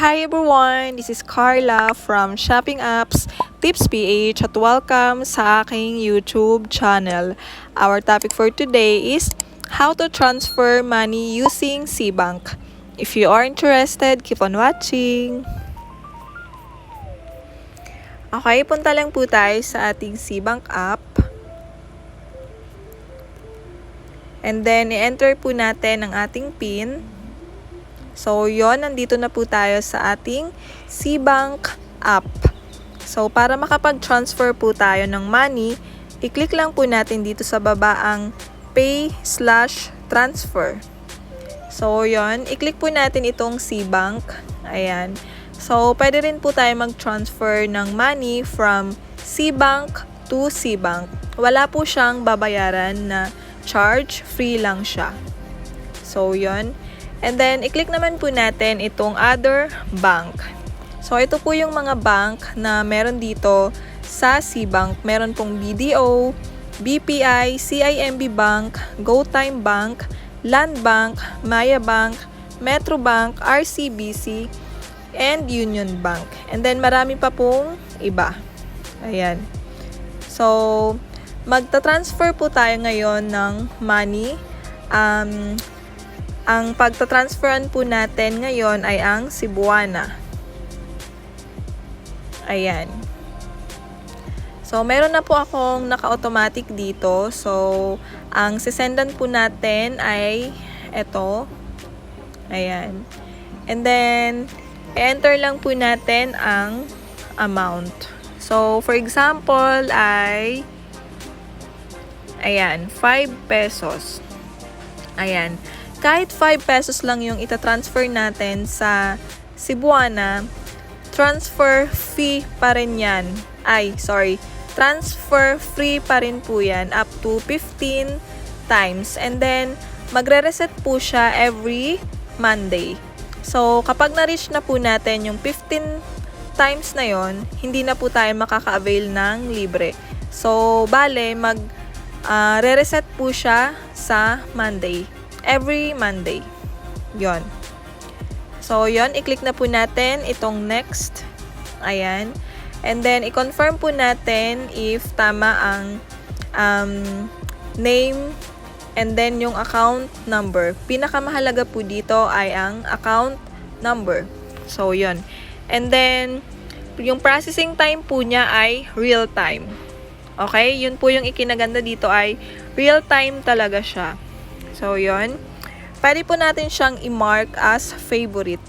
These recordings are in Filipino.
Hi everyone! This is Carla from Shopping Apps Tips PH at welcome sa aking YouTube channel. Our topic for today is how to transfer money using Cbank. If you are interested, keep on watching. Okay, punta lang po tayo sa ating Cbank app. And then, i-enter po natin ang ating PIN. So, yon, nandito na po tayo sa ating Cbank app. So, para makapag-transfer po tayo ng money, i-click lang po natin dito sa baba ang Pay/Transfer. So, yon, i-click po natin itong Cbank. Ayan. So, pwede rin po tayo mag-transfer ng money from Cbank to Cbank. Wala po siyang babayaran na charge, free lang siya. So, yon. And then, i-click naman po natin itong other bank. So, ito po yung mga bank na meron dito sa Cbank. Meron pong BDO, BPI, CIMB Bank, GoTime Bank, Land Bank, Maya Bank, Metro Bank, RCBC, and Union Bank. And then, marami pa pong iba. Ayan. So, magta-transfer po tayo ngayon ng money. Ang pagta-transferan po natin ngayon ay ang Cebuana. Ayan. So, meron na po akong naka-automatic dito. So, ang sisendan po natin ay ito. Ayan. And then, enter lang po natin ang amount. So, for example, ay ayan, 5 pesos. Ayan. Kahit 5 pesos lang yung itatransfer natin sa Cebuana, transfer fee pa rin yan. Transfer free pa rin po yan up to 15 times. And then, magre-reset po siya every Monday. So, kapag na-reach na po natin yung 15 times na yon, hindi na po tayo makaka-avail ng libre. So, bale, re-reset po siya sa Monday. Every Monday. Yon. So, yon. I-click na po natin itong next. Ayan. And then, i-confirm po natin if tama ang name and then yung account number. Pinakamahalaga po dito ay ang account number. So, yon. And then, yung processing time po niya ay real time. Okay? Yun po yung ikinaganda dito ay real time talaga siya. So, yun. Pwede po natin siyang i-mark as favorite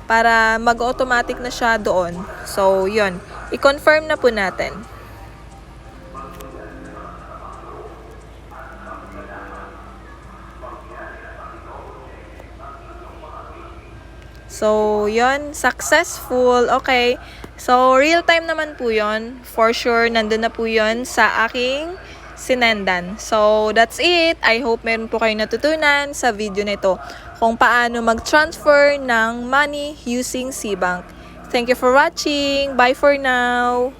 para mag-automatic na siya doon. So, yun. I-confirm na po natin. So, yun. Successful. Okay. So, real time naman po yun. For sure, nandun na po yun sa aking sinendan. So, that's it. I hope meron po kayong natutunan sa video na ito kung paano mag-transfer ng money using Cbank. Thank you for watching. Bye for now.